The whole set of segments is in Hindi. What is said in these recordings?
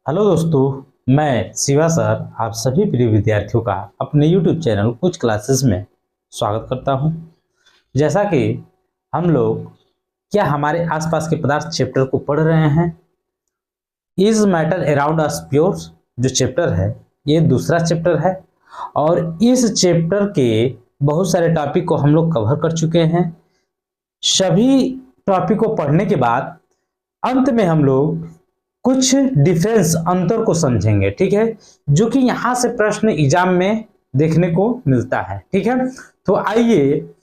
हेलो दोस्तों, मैं शिवा सर आप सभी प्रिय विद्यार्थियों का अपने YouTube चैनल कुछ क्लासेस में स्वागत करता हूं। जैसा कि हम लोग क्या हमारे आसपास के पदार्थ चैप्टर को पढ़ रहे हैं। Is matter around us pure जो चैप्टर है ये दूसरा चैप्टर है और इस चैप्टर के बहुत सारे टॉपिक को हम लोग कवर कर चुके हैं। सभी टॉपिक को पढ़ने के बाद अंत में हम लोग कुछ डिफरेंस अंतर को समझेंगे, ठीक है, जो कि यहां से प्रश्न एग्जाम में देखने को मिलता है। ठीक है, तो आइए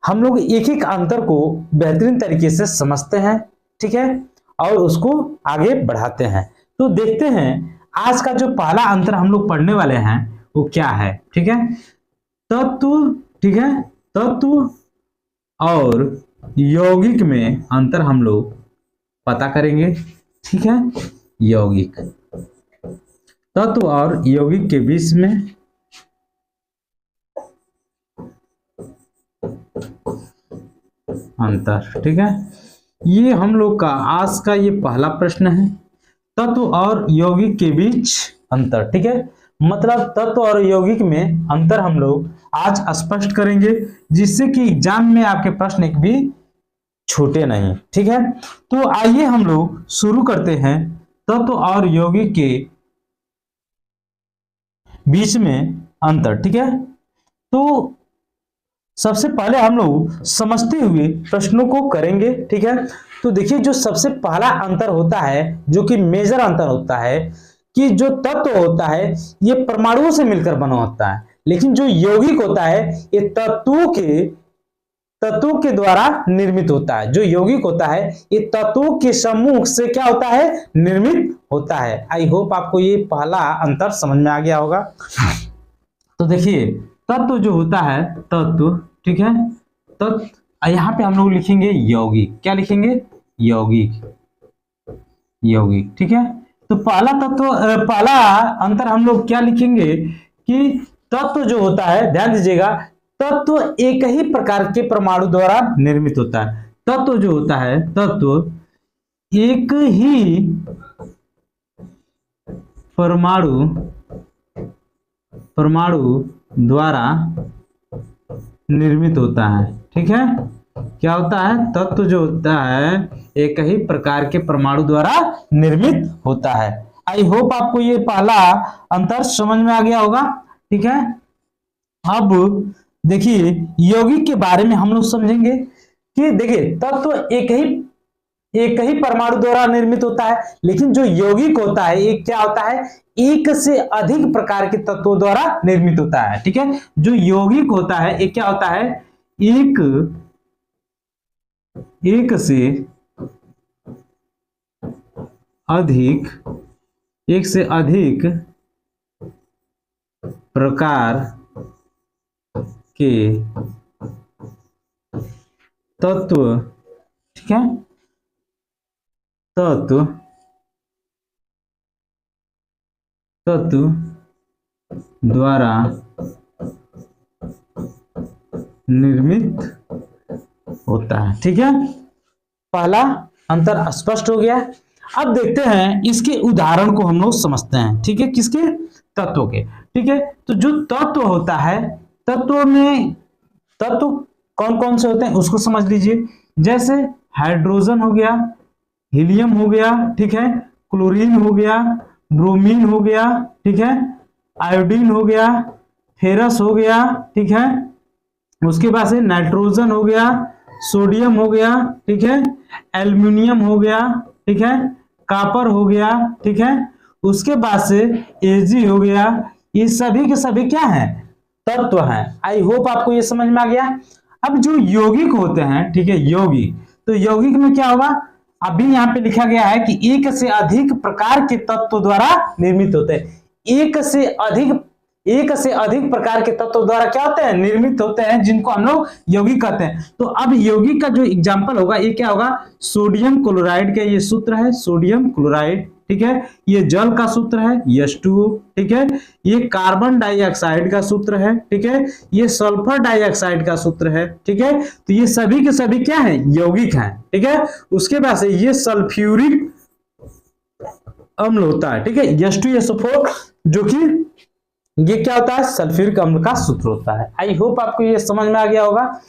हम लोग एक एक अंतर को बेहतरीन तरीके से समझते हैं, ठीक है, और उसको आगे बढ़ाते हैं। तो देखते हैं आज का जो पहला अंतर हम लोग पढ़ने वाले हैं वो क्या है। ठीक है, तत्व, ठीक है, तत्व और यौगिक में अंतर हम लोग पता करेंगे। ठीक है, यौगिक, तत्व और यौगिक के बीच में अंतर। ठीक है, ये हम लोग का आज का ये पहला प्रश्न है, तत्व और यौगिक के बीच अंतर। ठीक है, मतलब तत्व और यौगिक में अंतर हम लोग आज स्पष्ट करेंगे, जिससे कि एग्जाम में आपके प्रश्न एक भी छूटे नहीं। ठीक है, तो आइए हम लोग शुरू करते हैं तत्व और यौगिक के बीच में अंतर। ठीक है, तो सबसे पहले हम लोग समझते हुए प्रश्नों को करेंगे। ठीक है, तो देखिए जो सबसे पहला अंतर होता है, जो कि मेजर अंतर होता है, कि जो तत्व होता है ये परमाणुओं से मिलकर बना होता है, लेकिन जो यौगिक होता है ये तत्वों के द्वारा निर्मित होता है। जो यौगिक होता है ये तत्वों के समूह से क्या होता है, निर्मित होता है। आई होप आपको ये पहला अंतर समझ में आ गया होगा। तो देखिए तत्व जो होता है, तत्व, ठीक है, तत्व यहाँ पे हम लोग लिखेंगे यौगिक। क्या लिखेंगे? यौगिक, यौगिक। ठीक है, तो पहला तत्व, पहला अंतर हम लोग क्या लिखेंगे कि तत्व जो होता है, ध्यान दीजिएगा, तत्व एक ही प्रकार के परमाणु द्वारा निर्मित होता है। तत्व जो होता है, तत्व एक ही परमाणु द्वारा निर्मित होता है। ठीक है, क्या होता है? तत्व जो होता है एक ही प्रकार के परमाणु द्वारा निर्मित होता है। आई होप आपको ये पहला अंतर समझ में आ गया होगा। ठीक है, अब देखिए यौगिक के बारे में हम लोग समझेंगे कि देखिए तत्व एक ही परमाणु द्वारा निर्मित होता है, लेकिन जो यौगिक होता है एक क्या होता है, एक से अधिक प्रकार के तत्वों द्वारा निर्मित होता है। ठीक है, जो यौगिक होता है एक क्या होता है, एक से अधिक प्रकार के तत्व, ठीक है, तत्व द्वारा निर्मित होता है। ठीक है, पहला अंतर स्पष्ट हो गया। अब देखते हैं इसके उदाहरण को हम लोग समझते हैं। ठीक है, किसके? तत्व के। ठीक है, तो जो तत्व होता है, तत्व में तत्व कौन कौन से होते हैं उसको समझ लीजिए। जैसे हाइड्रोजन हो गया, हीलियम हो गया, ठीक है, क्लोरीन हो गया, ब्रोमीन हो गया, ठीक है, आयोडीन हो गया, फेरस हो गया, ठीक है, उसके बाद से नाइट्रोजन हो गया, सोडियम हो गया, ठीक है, एल्युमिनियम हो गया, ठीक है, कॉपर हो गया, ठीक है, उसके बाद से एजी हो गया। ये सभी के सभी क्या हैं? तत्व हैं। आई होप आपको ये समझ में आ गया। अब जो यौगिक होते हैं, ठीक है, यौगिक, तो यौगिक में क्या होगा, अभी यहाँ पे लिखा गया है कि एक से अधिक प्रकार के तत्व द्वारा निर्मित होते हैं। एक से अधिक प्रकार के तत्व द्वारा क्या होते हैं, निर्मित होते हैं, जिनको हम लोग यौगिक कहते हैं। तो अब यौगिक का जो एग्जांपल होगा ये क्या होगा, सोडियम क्लोराइड का ये सूत्र है, सोडियम क्लोराइड, ठीक है, ये जल का सूत्र है H2O, ठीक है, ये कार्बन डाइऑक्साइड का सूत्र है, ठीक है, ये सल्फर डाइऑक्साइड का सूत्र है, ठीक है, तो ये सभी के सभी क्या है, यौगिक हैं। ठीक है, उसके बाद से ये सल्फ्यूरिक अम्ल होता है, ठीक है। H2SO4 जो कि ये क्या होता है, सल्फ्यूरिक अम्ल का सूत्र होता है। आई होप आपको ये समझ में आ गया होगा।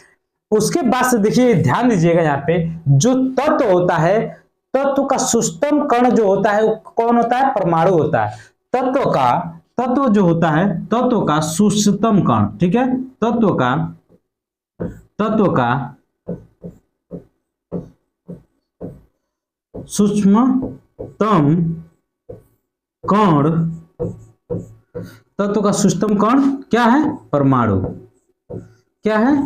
उसके बाद से देखिए ध्यान दीजिएगा, यहाँ पे जो तत्व होता है, तत्व का सुस्तम कण जो होता है वो कौन होता है, परमाणु होता है। तत्व जो होता है, तत्व का सुस्तम कण, ठीक है, तत्व का सूक्ष्मतम कण, तत्व का सूक्ष्मतम कण क्या है, परमाणु। क्या है,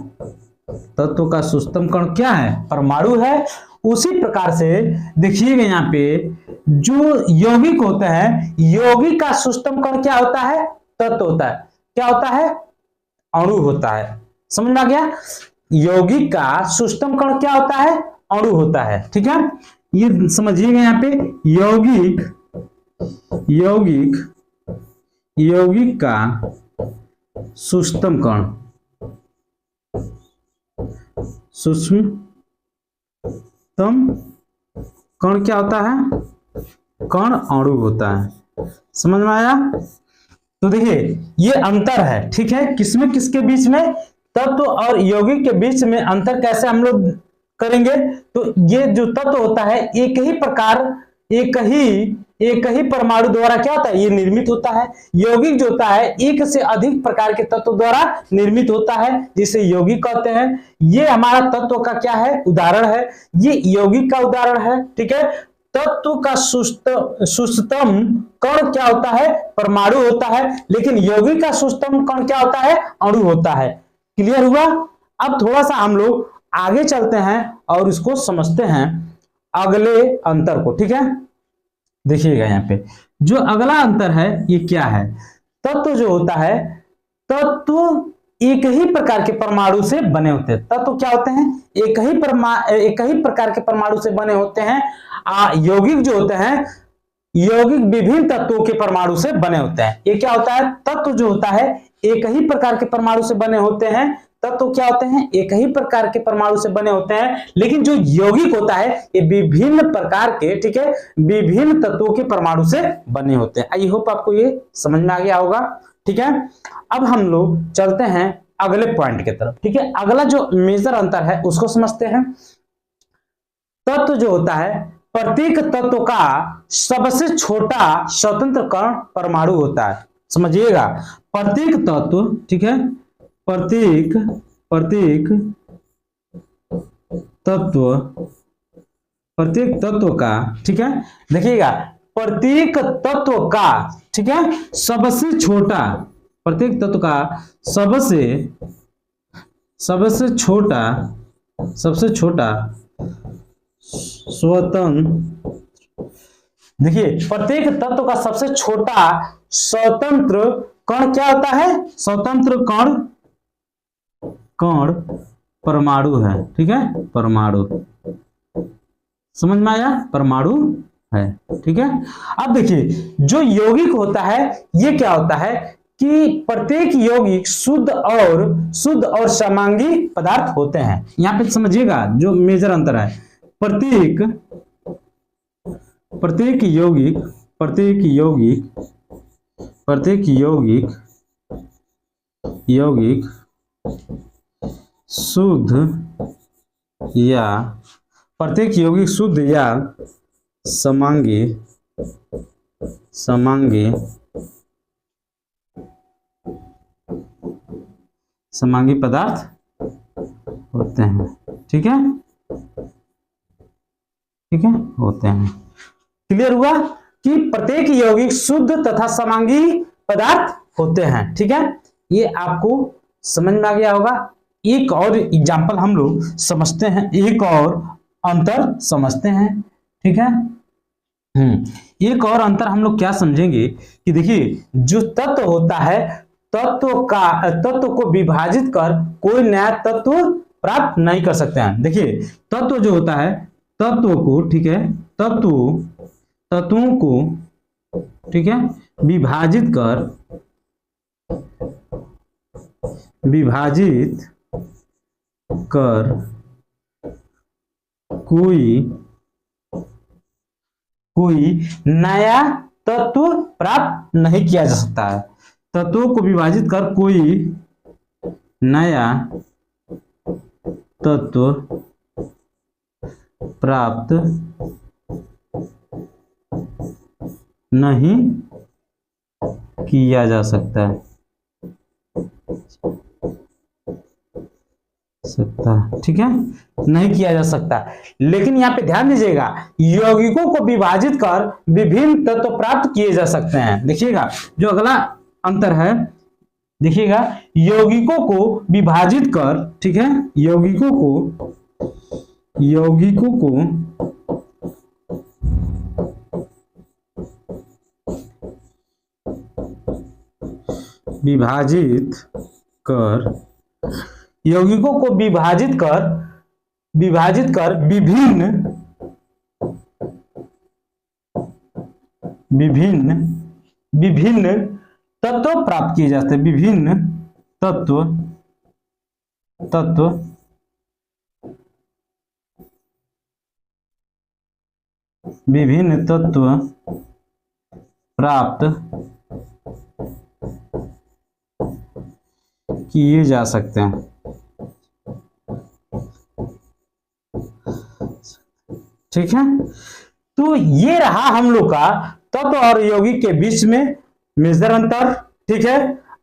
तत्व का सूक्ष्मतम कण क्या है, परमाणु है। उसी प्रकार से देखिएगा यहाँ पे जो यौगिक होते हैं, यौगिक का सूक्ष्मतम कण क्या होता है, तत्व होता है। क्या होता है, अणु होता है। समझ में आ गया, यौगिक का सूक्ष्मतम कण क्या होता है, अणु होता है, ठीक है। ये समझिएगा यहाँ पे यौगिक का सूक्ष्मतम कण, सूक्ष्मतम कण क्या होता है, कण अणु होता है। समझ में आया। तो देखिए ये अंतर है, ठीक है, किसमें किसके बीच में, तत्व और यौगिक के बीच में अंतर कैसे हम लोग करेंगे। तो ये जो तत्व होता है एक ही परमाणु द्वारा क्या होता है, ये निर्मित होता है। यौगिक जो होता है एक से अधिक प्रकार के तत्व द्वारा निर्मित होता है, जिसे यौगिक कहते हैं। ये हमारा तत्व का क्या है, उदाहरण है, ये यौगिक का उदाहरण है, ठीक है। तत्व का सूक्ष्मतम कण क्या होता है, परमाणु होता है, लेकिन यौगिक का सूक्ष्मतम कण क्या होता है, अणु होता है। क्लियर हुआ। अब थोड़ा सा हम लोग आगे चलते हैं और इसको समझते हैं अगले अंतर को, ठीक है। देखिएगा यहाँ पे जो अगला अंतर है ये क्या है, तत्व जो होता है, तत्व एक ही प्रकार के परमाणु से बने होते हैं। तत्व क्या होते हैं, एक ही प्रकार के परमाणु से बने होते हैं। यौगिक जो होते हैं, यौगिक विभिन्न तत्वों के परमाणु से बने होते हैं। ये क्या होता है, तत्व जो होता है एक ही प्रकार के परमाणु से बने होते हैं। तत्व क्या होते हैं, एक ही प्रकार के परमाणु से बने होते हैं, लेकिन जो यौगिक होता है ये विभिन्न प्रकार के, ठीक है, विभिन्न तत्वों के परमाणु से बने होते हैं। आई होप आपको ये समझ में आ गया होगा, ठीक है। अब हम लोग चलते हैं अगले पॉइंट की तरफ, ठीक है। अगला जो मेजर अंतर है उसको समझते हैं। तत्व जो होता है, प्रत्येक तत्व का सबसे छोटा स्वतंत्र कण परमाणु होता है। समझिएगा, प्रत्येक तत्व, ठीक है, प्रत्येक तत्व का, ठीक है, देखिएगा, प्रत्येक तत्व का, ठीक है, सबसे छोटा, प्रत्येक तत्व का सबसे छोटा स्वतंत्र, देखिए प्रत्येक तत्व का सबसे छोटा स्वतंत्र कण क्या होता है, स्वतंत्र कण परमाणु है, ठीक है, परमाणु। समझ में आया, परमाणु है, ठीक है। अब देखिए जो यौगिक होता है ये क्या होता है कि प्रत्येक यौगिक शुद्ध और समांगी पदार्थ होते हैं। यहां पे समझिएगा जो मेजर अंतर है, प्रत्येक यौगिक शुद्ध या समांगी पदार्थ होते हैं, ठीक है, ठीक है, होते हैं। क्लियर हुआ कि प्रत्येक यौगिक शुद्ध तथा समांगी पदार्थ होते हैं, ठीक है। ये आपको समझ में आ गया होगा। एक और एग्जांपल हम लोग समझते हैं, एक और अंतर समझते हैं, ठीक है। एक और अंतर हम लोग क्या समझेंगे कि देखिए जो तत्व होता है, तत्व को विभाजित कर कोई नया तत्व प्राप्त नहीं कर सकते हैं। देखिए तत्व जो होता है, तत्व को, ठीक है, तत्वों को, ठीक है, विभाजित कर कोई कोई नया तत्व प्राप्त नहीं किया जा सकता है। तत्वों को विभाजित कर कोई नया तत्व प्राप्त नहीं किया जा सकता है। ठीक है, नहीं किया जा सकता। लेकिन यहाँ पे ध्यान दीजिएगा, यौगिकों को विभाजित कर विभिन्न तत्व प्राप्त किए जा सकते हैं। देखिएगा जो अगला अंतर है, देखिएगा यौगिकों को विभाजित कर, ठीक है, यौगिकों को विभाजित कर, यौगिकों को विभाजित कर विभिन्न तत्व प्राप्त किए जाते हैं। विभिन्न तत्व प्राप्त किए जा सकते हैं। ठीक है, तो ये रहा हम लोग का तत्व और यौगिक के बीच में मेजर अंतर। ठीक है,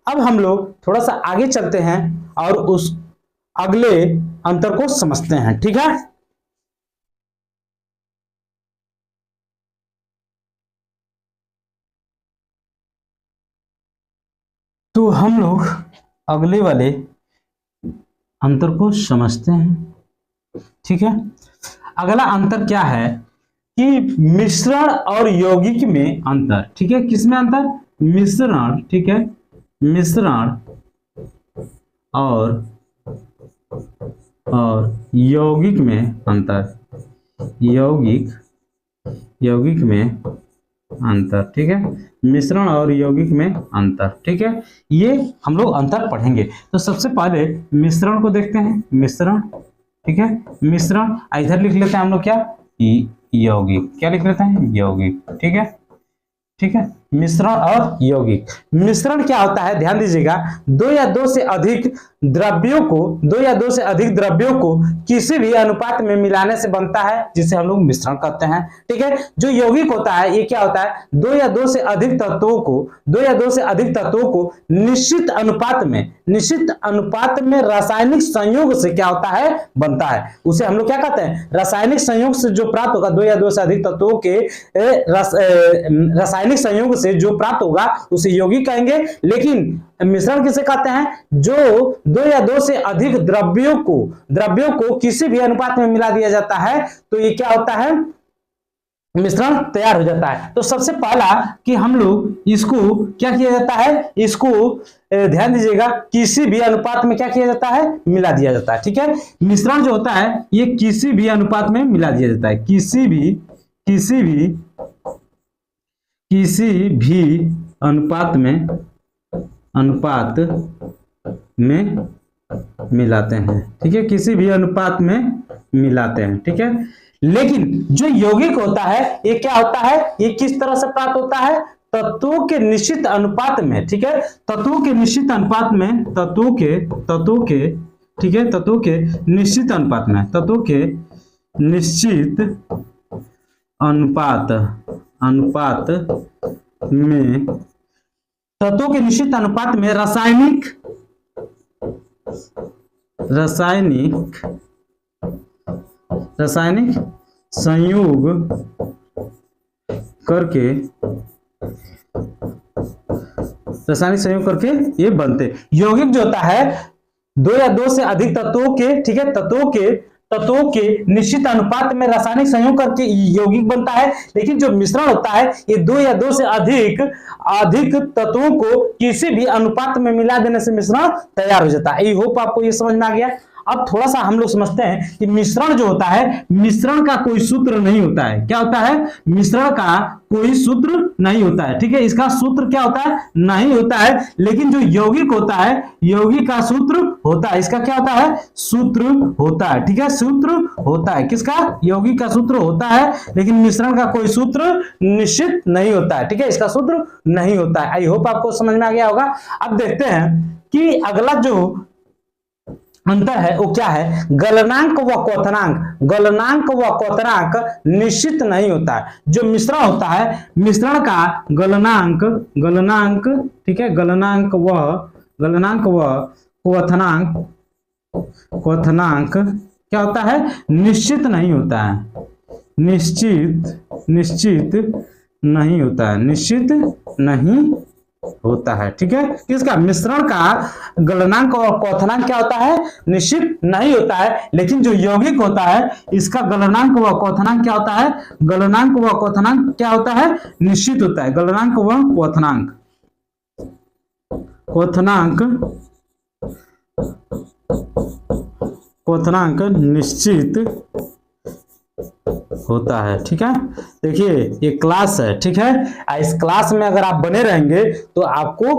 अब हम लोग थोड़ा सा आगे चलते हैं और उस अगले अंतर को समझते हैं। ठीक है, तो हम लोग अगले वाले अंतर को समझते हैं। ठीक है, अगला अंतर क्या है कि मिश्रण और यौगिक में अंतर। ठीक है, किसमें अंतर? मिश्रण। ठीक है, मिश्रण और यौगिक में अंतर। यौगिक में अंतर। ठीक है, मिश्रण और यौगिक में अंतर। ठीक है, ये हम लोग अंतर पढ़ेंगे। तो सबसे पहले मिश्रण को देखते हैं। मिश्रण, ठीक है, मिश्रण इधर लिख लेते हैं हम लोग क्या, यौगिक। क्या लिख लेते हैं? यौगिक। ठीक है, ठीक है, मिश्रण और यौगिक। मिश्रण क्या होता है, ध्यान दीजिएगा, दो या दो से अधिक द्रव्यों को किसी भी अनुपात में मिलाने से बनता है, जिसे हम लोग मिश्रण कहते हैं। ठीक है, जो यौगिक होता है ये क्या होता है, दो या दो से अधिक तत्वों को निश्चित अनुपात में रासायनिक संयोग से क्या होता है, बनता है। उसे हम लोग क्या कहते हैं, रासायनिक संयोग से जो प्राप्त होगा, दो या दो से अधिक तत्वों के रासायनिक संयोग से जो प्राप्त होगा उसे यौगिक कहेंगे। लेकिन मिश्रण किसे कहते हैं, जो दो या दो से अधिक द्रव्यों को किसी भी अनुपात में मिला दिया जाता है, तो ये क्या होता है, मिश्रण तैयार हो जाता है। तो सबसे पहला कि हम लोग इसको क्या किया जाता है, इसको ध्यान दीजिएगा, किसी भी अनुपात में क्या किया जाता है, मिला दिया जाता है। ठीक है, मिश्रण जो होता है ये किसी भी अनुपात में मिला दिया जाता है। किसी भी अनुपात में मिलाते हैं। ठीक है, किसी भी अनुपात में मिलाते हैं। ठीक है, लेकिन जो यौगिक होता है ये क्या होता है, ये किस तरह से प्राप्त होता है, तत्वों के निश्चित अनुपात में। ठीक है, तत्वों के निश्चित अनुपात में, ठीक है, तत्वों के निश्चित अनुपात में रासायनिक संयोग करके ये बनते। यौगिक जो होता है दो या दो से अधिक तत्वों के, ठीक है, तत्वों के निश्चित अनुपात में रासायनिक संयोग करके यौगिक बनता है। लेकिन जो मिश्रण होता है ये दो या दो से अधिक तत्वों को किसी भी अनुपात में मिला देने से मिश्रण तैयार हो जाता है। आई होप आपको ये समझ में आ गया। अब थोड़ा सा हम लोग समझते हैं कि मिश्रण जो होता है, मिश्रण का कोई सूत्र नहीं होता है। क्या होता है? मिश्रण का कोई सूत्र नहीं होता है। ठीक है, इसका सूत्र क्या होता है? नहीं होता है। लेकिन जो यौगिक होता है, यौगिक का सूत्र होता है। इसका क्या होता है? सूत्र होता है। ठीक है, सूत्र होता है। किसका? यौगिक का सूत्र होता है, लेकिन मिश्रण का कोई सूत्र निश्चित नहीं होता है। ठीक है, इसका सूत्र नहीं होता है। आई होप आपको समझ में आ गया होगा। अब देखते हैं कि अगला जो अंतर है वो क्या है? गलनांक व क्वथनांक। गलनांक व क्वथनांक निश्चित नहीं होता है। जो मिश्रण होता है, मिश्रण का गलनांक, ठीक है, गलनांक व क्वथनांक क्या होता है? निश्चित नहीं होता है। निश्चित नहीं होता है। निश्चित नहीं होता है। ठीक है, किसका? मिश्रण का गलनांक और क्वथनांक क्या होता है? निश्चित नहीं होता है। लेकिन जो यौगिक होता है, इसका गलनांक व क्वथनांक क्या होता है? गलनांक व क्वथनांक क्या होता है? निश्चित होता है। गलनांक व क्वथनांक निश्चित होता है। ठीक है, देखिए ये क्लास है। ठीक है, इस क्लास में अगर आप बने रहेंगे तो आपको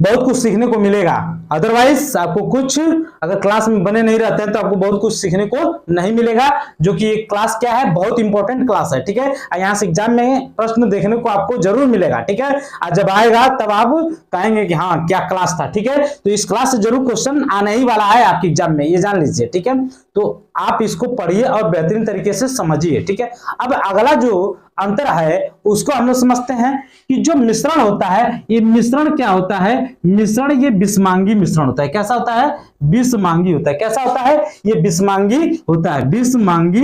बहुत कुछ सीखने को मिलेगा। अदरवाइज आपको कुछ, अगर क्लास में बने नहीं रहते हैं तो आपको बहुत कुछ सीखने को नहीं मिलेगा। जो कि ये क्लास क्या है? बहुत इंपॉर्टेंट क्लास है। ठीक है, यहाँ से एग्जाम में प्रश्न देखने को आपको जरूर मिलेगा। ठीक है, और जब आएगा तब आप कहेंगे कि हाँ क्या क्लास था। ठीक है, तो इस क्लास से जरूर क्वेश्चन आने ही वाला है आपके एग्जाम में, ये जान लीजिए। ठीक है, तो आप इसको पढ़िए और बेहतरीन तरीके से समझिए। ठीक है, अब अगला जो अंतर है उसको हम लोग समझते हैं कि जो मिश्रण होता है, ये मिश्रण क्या होता है? मिश्रण ये बिस्मांगी मिश्रण होता है। कैसा होता है? बिस्मांगी होता है। कैसा होता है? ये बिस्मांगी होता है। बिस्मांगी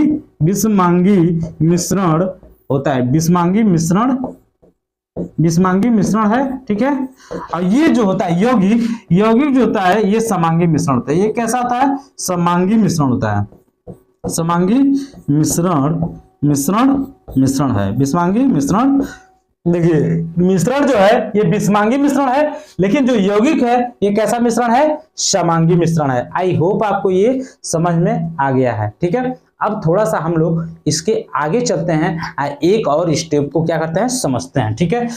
मिश्रण होता है। बिस्मांगी मिश्रण है। ठीक है, और ये जो होता है यौगिक जो होता है, ये समांगी मिश्रण होता है। ये कैसा होता है? समांगी मिश्रण होता है। समांगी मिश्रण है। बिस्मांगी मिश्रण, देखिए मिश्रण जो है ये बिस्मांगी मिश्रण है, लेकिन जो यौगिक है ये कैसा मिश्रण है? समांगी मिश्रण है। आई होप आपको ये समझ में आ गया है। ठीक है, अब थोड़ा सा हम लोग इसके आगे चलते हैं, एक और स्टेप को क्या करते हैं? समझते हैं। ठीक है,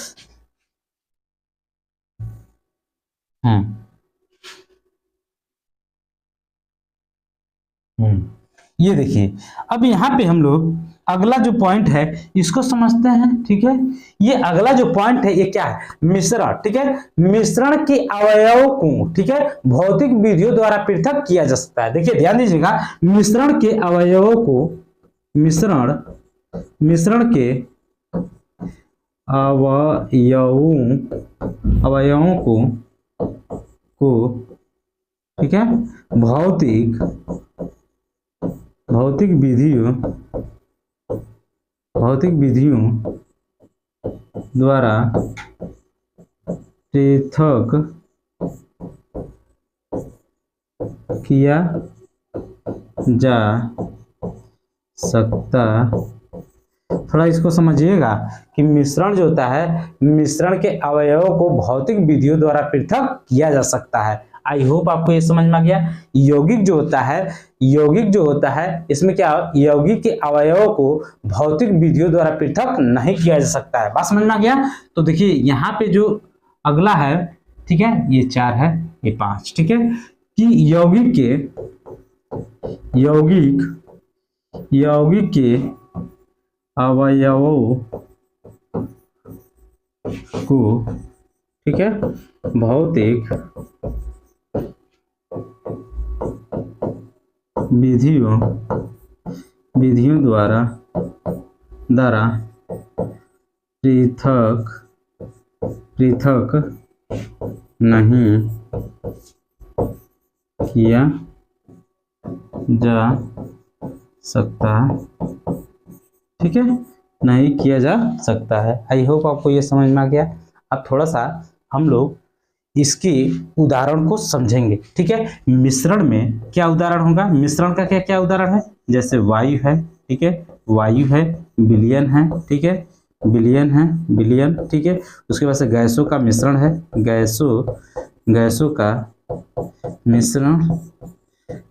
ये देखिए, अब यहाँ पे हम लोग अगला जो पॉइंट है इसको समझते हैं। ठीक है, ये अगला जो पॉइंट है ये क्या है? मिश्रण। ठीक है, मिश्रण के अवयवों को, ठीक है, भौतिक विधियों द्वारा पृथक किया जा सकता है। देखिए ध्यान दीजिएगा, मिश्रण के अवयवों को, मिश्रण के अवयवों को ठीक है, भौतिक विधियों द्वारा पृथक किया जा सकता। थोड़ा इसको समझिएगा कि मिश्रण जो होता है, मिश्रण के अवयवों को भौतिक विधियों द्वारा पृथक किया जा सकता है। आई होप आपको ये समझ में आ गया। यौगिक जो होता है इसमें क्या, यौगिक के अवयवों को भौतिक विधियों द्वारा पृथक नहीं किया जा सकता है। बात समझ में आ गया। तो देखिए यहाँ पे जो अगला है, ठीक है, ये 4 है, ये 5। ठीक है, कि यौगिक के अवयवों को, ठीक है, भौतिक विधियों द्वारा पृथक नहीं किया जा सकता। ठीक है, नहीं किया जा सकता है। आई होप आपको ये समझ में आ गया। अब थोड़ा सा हम लोग इसके उदाहरण को समझेंगे। ठीक है, मिश्रण में क्या उदाहरण होगा? मिश्रण का क्या क्या उदाहरण है? जैसे वायु है, ठीक है, वायु है, विलयन है, ठीक है, विलयन, ठीक है। उसके बाद से गैसों का मिश्रण है, गैसों का मिश्रण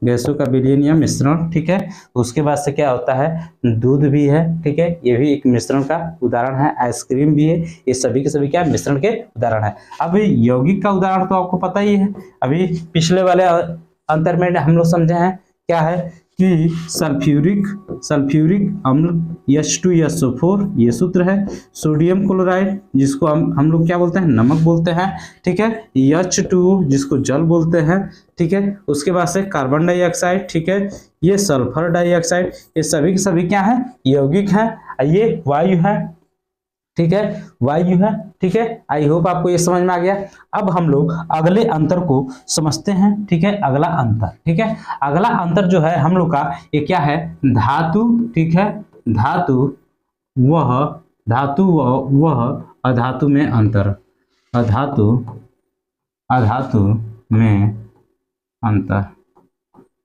गैसों का विलयन या मिश्रण, ठीक है। उसके बाद से क्या होता है, दूध भी है, ठीक है, ये भी एक मिश्रण का उदाहरण है। आइसक्रीम भी है, ये सभी के सभी क्या मिश्रण के उदाहरण है। अब यौगिक का उदाहरण तो आपको पता ही है, अभी पिछले वाले अंतर में हम लोग समझे हैं क्या है कि सल्फ्यूरिक अम्ल H2SO4 ये सूत्र है। सोडियम क्लोराइड जिसको हम लोग क्या बोलते हैं, नमक बोलते हैं, ठीक है। H2 जिसको जल बोलते हैं, ठीक है। उसके बाद से कार्बन डाइऑक्साइड, ठीक है, ये सल्फर डाइऑक्साइड, ये सभी के सभी क्या है, यौगिक हैं। ये वायु है, ठीक है, वायु है, ठीक है। आई होप आपको ये समझ में आ गया। अब हम लोग अगले अंतर को समझते हैं, ठीक है। अगला अंतर, ठीक है, अगला अंतर जो है हम लोग का ये क्या है, धातु, ठीक है, धातु वह अधातु में अंतर, अधातु में अंतर,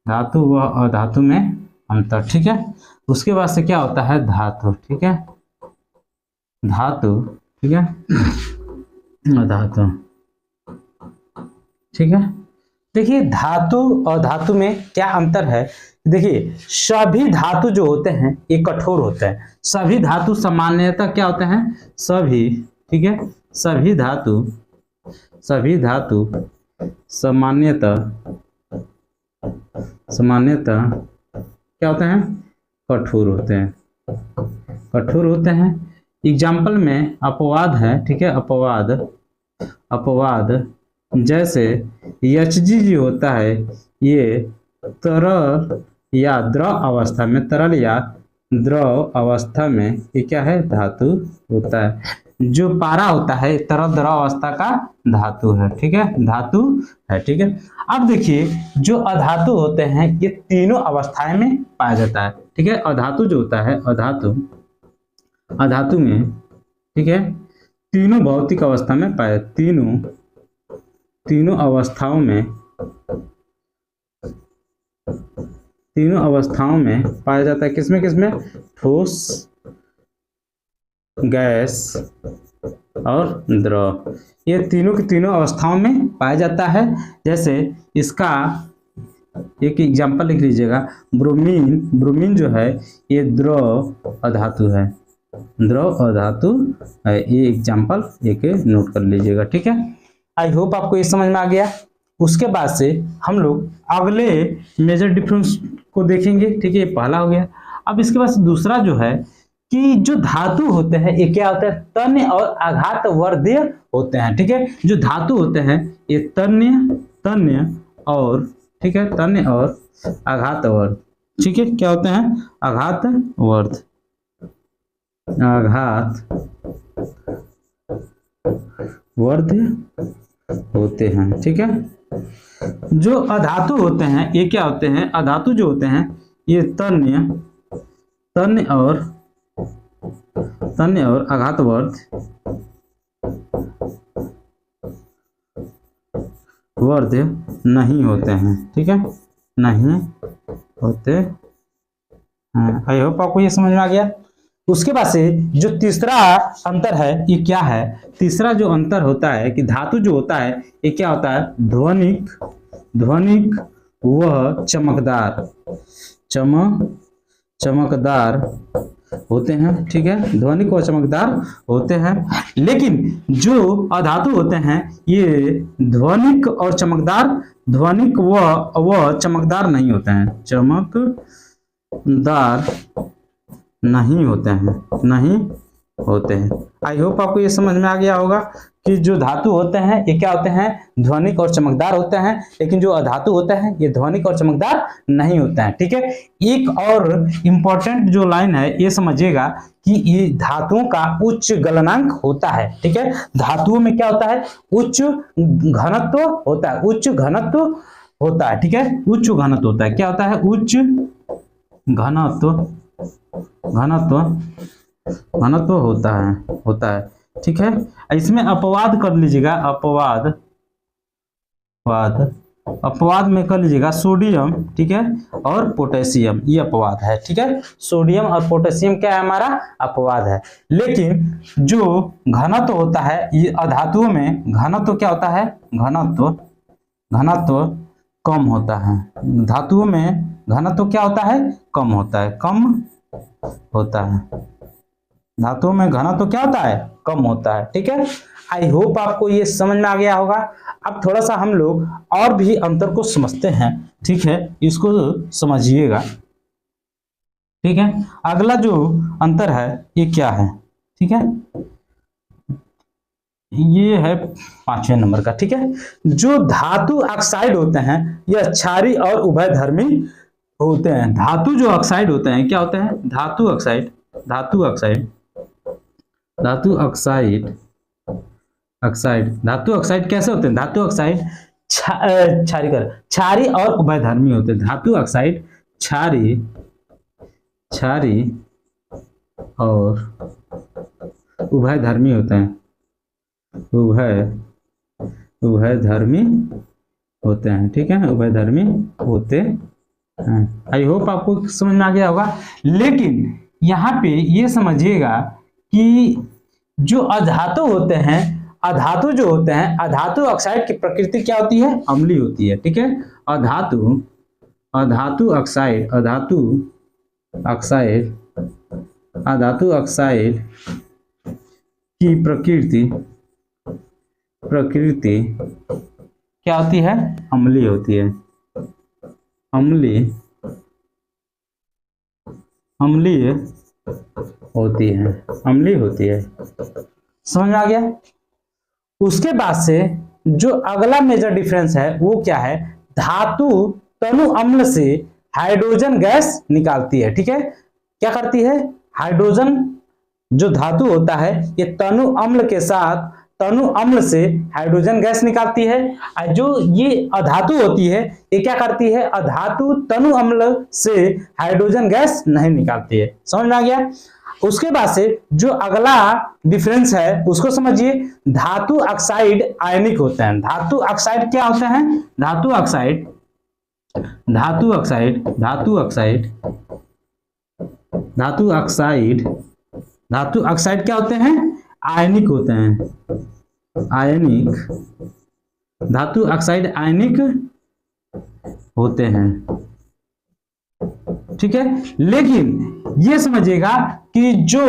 धातु व अधातु में अंतर, ठीक है। उसके बाद से क्या होता है, धातु, ठीक है, धातु, ठीक है, धातु, ठीक है। देखिए धातु और धातु में क्या अंतर है, देखिए सभी धातु जो होते हैं ये कठोर होते हैं। सभी धातु सामान्यतः क्या होते हैं, सभी, ठीक है, सभी धातु सामान्यतः क्या होते हैं, कठोर होते हैं, कठोर होते हैं। एग्जाम्पल में अपवाद है, ठीक है, अपवाद जैसे Hg जो होता है ये तरल या द्रव अवस्था में, तरल या द्रव अवस्था में ये क्या है, धातु होता है। जो पारा होता है तरल द्रव अवस्था का धातु है, ठीक है, धातु है, ठीक है। अब देखिए जो अधातु होते हैं ये तीनों अवस्थाएं में पाया जाता है, ठीक है। अधातु जो होता है, अधातु में, ठीक है, तीनों भौतिक अवस्था में पाए, तीनों अवस्थाओं में पाया जाता है। किसमें, ठोस, गैस और द्रव, ये तीनों की तीनों अवस्थाओं में पाया जाता है। जैसे इसका एक एग्जांपल लिख लीजिएगा, ब्रोमीन जो है ये द्रव अधातु है, द्रव अधातु है। ये एग्जांपल एक नोट कर लीजिएगा, ठीक है। आई होप आपको ये समझ में आ गया। उसके बाद से हम लोग अगले मेजर डिफरेंस को देखेंगे, ठीक है, ये पहला हो गया। अब इसके बाद दूसरा जो है कि जो धातु होते हैं ये क्या होते हैं, तन्य और आघात वर्धीय होते हैं, ठीक है। जो धातु होते हैं ये तन्य और, ठीक है, तन्य और आघात वर्ध, ठीक है, क्या होते हैं, आघात वर्ध होते हैं, ठीक है। जो अधातु होते हैं ये क्या होते हैं, अधातु जो होते हैं ये तन्य और आघात वर्ध नहीं होते हैं, ठीक है, नहीं होते हैं। आई होप आपको ये समझ में आ गया। उसके बाद से जो तीसरा अंतर है ये क्या है, तीसरा जो अंतर होता है कि धातु जो होता है ये क्या होता है, ध्वनिक व चमकदार होते हैं, ठीक है, ध्वनिक व चमकदार होते हैं। लेकिन जो अधातु होते हैं ये ध्वनिक व चमकदार नहीं होते हैं, चमकदार नहीं होते हैं। आई होप आपको ये समझ में आ गया होगा कि जो धातु होते हैं ये क्या होते हैं, ध्वनिक और चमकदार होते हैं, लेकिन जो अधातु होते हैं ये ध्वनिक और चमकदार नहीं होते हैं, ठीक है। एक और इम्पोर्टेंट जो लाइन है ये समझिएगा कि ये धातुओं का उच्च गलनांक होता है, ठीक है। धातुओं में क्या होता है, उच्च घनत्व होता है, उच्च घनत्व होता है, ठीक है, उच्च घनत्व होता है। क्या होता है, उच्च घनत्व होता है, ठीक है। इसमें अपवाद कर लीजिएगा, अपवाद में कर लीजिएगा सोडियम, ठीक है, और पोटेशियम, ये अपवाद है, ठीक है। सोडियम और पोटेशियम क्या है, हमारा अपवाद है। लेकिन जो घनत्व होता है ये अधातुओं में घनत्व क्या होता है, घनत्व कम होता है। धातुओं में घनत्व क्या होता है? कम होता है, कम होता है। धातुओं में घनत्व क्या होता है? कम होता है। ठीक है, आई होप आपको ये समझ में आ गया होगा। अब थोड़ा सा हम लोग और भी अंतर को समझते हैं। ठीक है, इसको समझिएगा। ठीक है, अगला जो अंतर है ये क्या है? ठीक है, ये है 5वें नंबर का। ठीक है, जो धातु ऑक्साइड होते हैं यह क्षारीय और उभयधर्मी होते हैं। धातु जो ऑक्साइड होते हैं क्या होते हैं? धातु ऑक्साइड, धातु ऑक्साइड, धातु ऑक्साइड, ऑक्साइड, धातु ऑक्साइड कैसे होते हैं? धातु ऑक्साइड क्षारीय और उभयधर्मी होते हैं। धातु ऑक्साइड क्षारीय और उभयधर्मी होते हैं। उभयधर्मी होते हैं। ठीक है, उभयधर्मी होते हैं। आई होप आपको समझ में आ गया होगा। लेकिन यहाँ पे ये समझिएगा कि जो अधातु होते हैं, अधातु जो होते हैं, अधातु ऑक्साइड की प्रकृति क्या होती है? अम्लीय होती है। ठीक है, अधातु ऑक्साइड, अधातु ऑक्साइड की प्रकृति क्या होती है? अम्लीय होती है। अम्लीय होती है, अम्लीय होती है। समझ में आ गया? उसके बाद से जो अगला मेजर डिफरेंस है वो क्या है? धातु तनु अम्ल से हाइड्रोजन गैस निकालती है। ठीक है, क्या करती है? हाइड्रोजन जो धातु होता है ये तनु अम्ल से हाइड्रोजन गैस निकालती है। और जो ये अधातु होती है ये क्या करती है? अधातु तनु अम्ल से हाइड्रोजन गैस नहीं निकालती है। समझ में आ गया? उसके बाद से जो अगला डिफरेंस है उसको समझिए। धातु ऑक्साइड आयनिक होते हैं। धातु ऑक्साइड क्या होते हैं? धातु ऑक्साइड क्या होते हैं? आयनिक होते हैं। आयनिक, धातु ऑक्साइड आयनिक होते हैं। ठीक है, लेकिन ये समझिएगा कि जो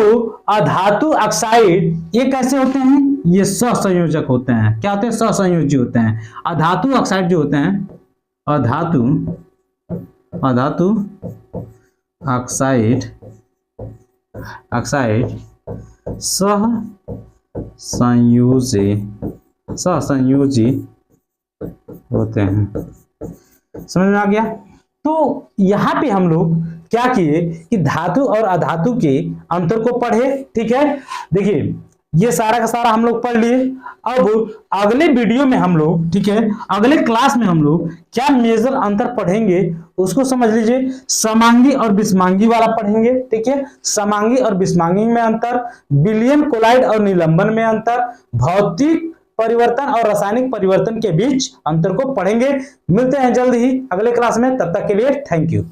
अधातु ऑक्साइड ये कैसे होते हैं? ये सहसंयोजक होते हैं। क्या होते हैं? सहसंयोजी होते हैं। अधातु ऑक्साइड जो होते हैं, अधातु ऑक्साइड सहसंयोजी होते हैं। समझ में आ गया? तो यहाँ पे हम लोग क्या किए कि धातु और अधातु के अंतर को पढ़े। ठीक है, देखिए ये सारा का सारा हम लोग पढ़ लिए। अब अगले वीडियो में हम लोग, ठीक है, अगले क्लास में हम लोग क्या मेजर अंतर पढ़ेंगे उसको समझ लीजिए। समांगी और विषमांगी वाला पढ़ेंगे। ठीक है, समांगी और विषमांगी में अंतर, विलियम कोलाइड और निलंबन में अंतर, भौतिक परिवर्तन और रासायनिक परिवर्तन के बीच अंतर को पढ़ेंगे। मिलते हैं जल्द ही अगले क्लास में, तब तक के लिए थैंक यू।